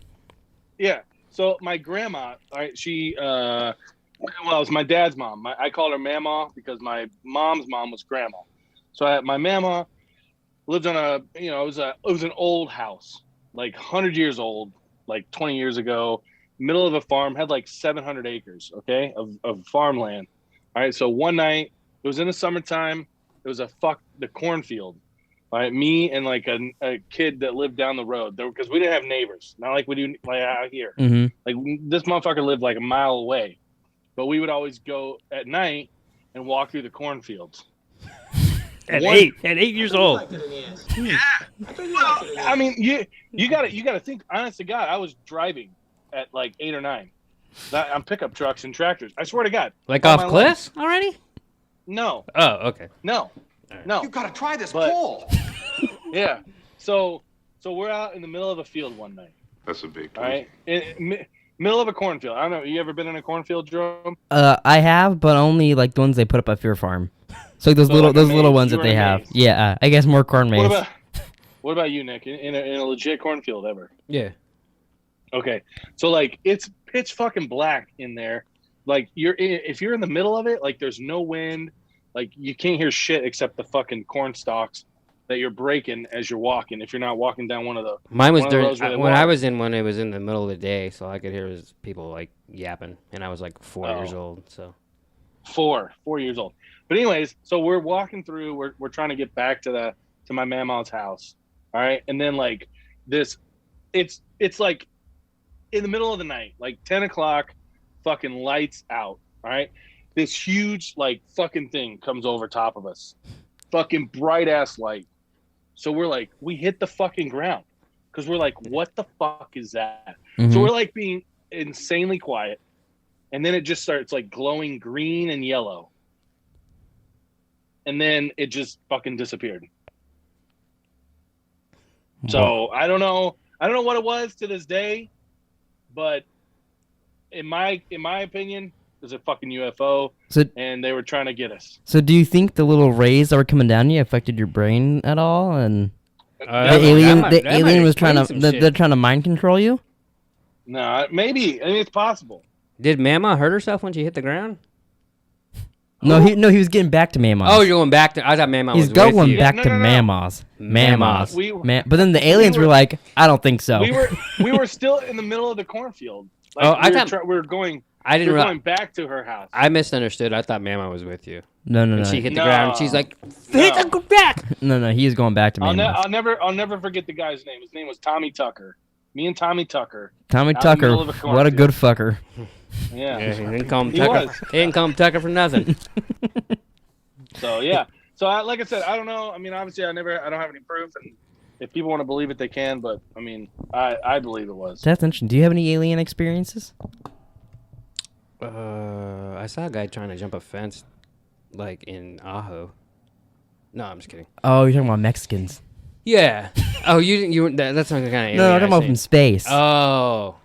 Yeah. So, my grandma, all right, she, well, it was my dad's mom. I called her Mama because my mom's mom was grandma. So, my mama lived on it was an old house, like 100 years old, like 20 years ago, middle of a farm, had like 700 acres, okay, of farmland. All right, so one night, it was in the summertime, it was the cornfield. All right, me and like a kid that lived down the road, because we didn't have neighbors, not like we do like out here. Mm-hmm. Like this motherfucker lived like a mile away, but we would always go at night and walk through the cornfields. At 8 years You old. liked it in the ass. I thought you liked it in the I ass. mean, you gotta think. Honest to God, I was driving at like 8 or 9 on pickup trucks and tractors. I swear to God. Like All off my life. cliffs already? No, Oh, okay. no. You gotta try this But- pole. Yeah. So we're out in the middle of a field one night. That's a big All right, middle of a cornfield. I don't know. You ever been in a cornfield, Jerome? I have, but only like the ones they put up at Fear Farm. So like those So little like a little maze. ones You that were in they a have. maze. Yeah, I guess more corn maze. What about you, Nick? In a legit cornfield ever? Yeah. Okay, so like it's pitch fucking black in there. Like if you're in the middle of it, like there's no wind, like you can't hear shit except the fucking corn stalks that you're breaking as you're walking. If you're not walking down one of the Mine was one of during those where they when I walk. was in one. It was in the middle of the day, so I could hear people like yapping, and I was like 4 years Oh. old. So 4 years old. But anyways, so we're walking through. We're trying to get back to my mama's house. All right, and then like this, it's like in the middle of the night, like 10 o'clock, fucking lights out. All right, this huge like fucking thing comes over top of us, fucking bright ass light. So we're like, we hit the fucking ground because we're like, what the fuck is that? Mhm. So we're like being insanely quiet, and then it just starts like glowing green and yellow, and then it just fucking disappeared. So I don't know what it was to this day, but in my opinion, it was a fucking UFO, So and they were trying to get us. so do you think the little rays that were coming down you affected your brain at all? And That the alien might- the that alien might was trying to explain some shit. they're trying to mind control you? No, maybe. I mean, it's possible. Did Mama hurt herself when she hit the ground? No, he was getting back to Mama's. Oh, you're going back to. I thought Mama He's was with going you. back No, to no, no. Mama's. Mama's. We- But then the aliens were were- like, I don't think so. We were still in the middle of the cornfield. Like, Oh, I we were thought- we were going. I didn't. We were Real- going back to her house. I misunderstood. I thought Mama was with you. No. When she hit the No. ground, she's like, "Hit No. the back." No, he is going back to Mama's. I'll never forget the guy's name. His name was Tommy Tucker. Me and Tommy Tucker. Tommy out in the Tucker, middle of a what a cornfield. good fucker. Yeah. Yeah, he didn't call him He Tucker. was. He didn't call him Tucker for nothing. So yeah. So like I said, I don't know. I mean, obviously, I don't have any proof, and if people want to believe it, they can. But I mean, I believe it was. That's interesting. Do you have any alien experiences? I saw a guy trying to jump a fence, like in Ajo. No, I'm just kidding. Oh, you're talking about Mexicans. Yeah. Oh, that's not the kind of alien. No, I'm I talking about see. from space. Oh.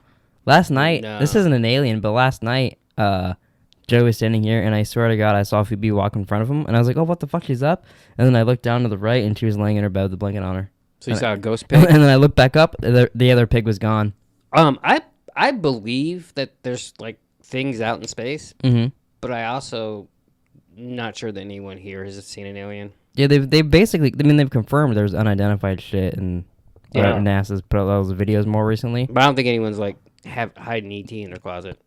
Last night, No. this isn't an alien, but last night, Joe was standing here, and I swear to God, I saw Phoebe walk in front of him, and I was like, oh, what the fuck, she's up? And then I looked down to the right, and she was laying in her bed with a blanket on her. So you saw a ghost And pig? then I looked back up, the other pig was gone. I believe that there's like things out in space, Mm-hmm. but I also not sure that anyone here has seen an alien. Yeah, they basically, I mean, they've confirmed there's unidentified shit, and Yeah. NASA's put out those videos more recently. But I don't think anyone's like hiding ET in their closet.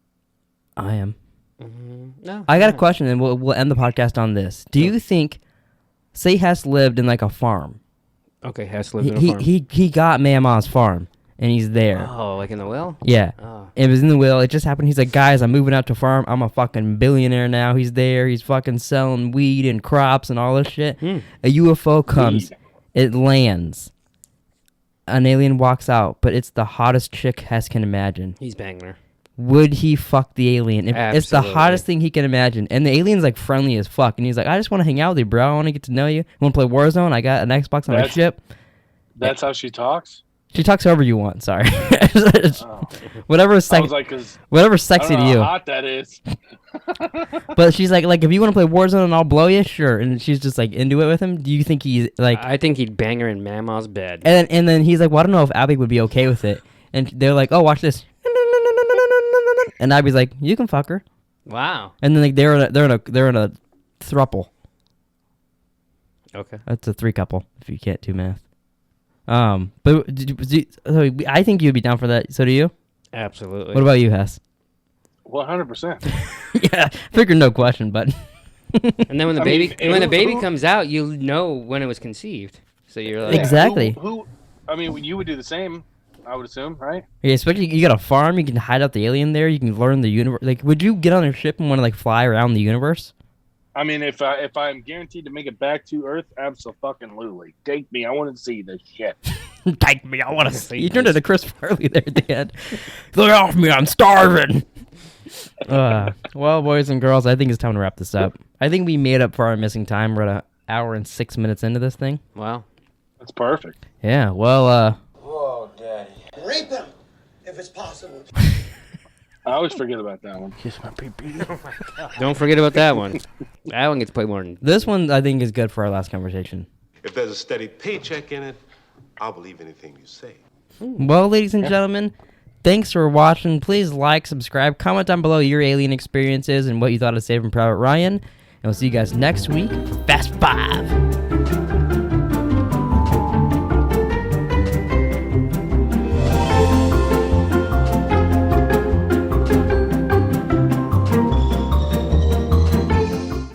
I am. No. I got a question, and we'll end the podcast on this. Do you think, say Hess lived in like a farm. Okay, Hess lived in a farm. He got Mama's farm, and he's there. Oh, like in the will? Yeah. Oh. It was in the will. It just happened. He's like, guys, I'm moving out to farm. I'm a fucking billionaire now. He's there. He's fucking selling weed and crops and all this shit. A UFO comes. It lands. An alien walks out, but it's the hottest chick Hess can imagine. He's banging her. would he fuck the alien? It's the Absolutely. hottest thing he can imagine. And the alien's like friendly as fuck. And he's like, I just want to hang out with you, bro. I want to get to know you. Want to play Warzone? I got an Xbox on my ship. That's how she talks? She talks however you want. Sorry. Whatever's I was like, 'cause whatever's I sexy don't to know you. how hot that is. But she's like if you want to play Warzone and I'll blow you, sure. And she's just like into it with him. Do you think he's like? I think he'd bang her in Mama's bed. And then he's like, well, I don't know if Abby would be okay with it. And they're like, oh, watch this. And Abby's like, you can fuck her. Wow. And then like they're in a thruple. Okay. That's a three couple if you can't do math. But I think you'd be down for that. So do you? Absolutely. What about you, Hess? 100%. Yeah, figured no question, but And then when the baby comes out, you know when it was conceived. So you're like, Exactly. Who? I mean, you would do the same, I would assume, right? yeah, especially you got a farm, you can hide out the alien there, you can learn the universe. Like, would you get on a ship and want to like fly around the universe? I mean, if I'm guaranteed to make it back to Earth, absolutely. Take me. I want to see this shit. Take me, I want to see. You turned into Chris Farley there at the end. Get off me, I'm starving. Well, boys and girls, I think it's time to wrap this up. I think we made up for our missing time. We're at an hour and 6 minutes into this thing. wow. That's perfect. Yeah, well, Oh, Daddy. Rape him, if it's possible. I always forget about that one. Don't forget about that one. That one gets played more than. this one I think is good for our last conversation. If there's a steady paycheck in it, I'll believe anything you say. Well, ladies and gentlemen, thanks for watching. Please like, subscribe, comment down below your alien experiences and what you thought of Saving Private Ryan. And we'll see you guys next week. Fast 5.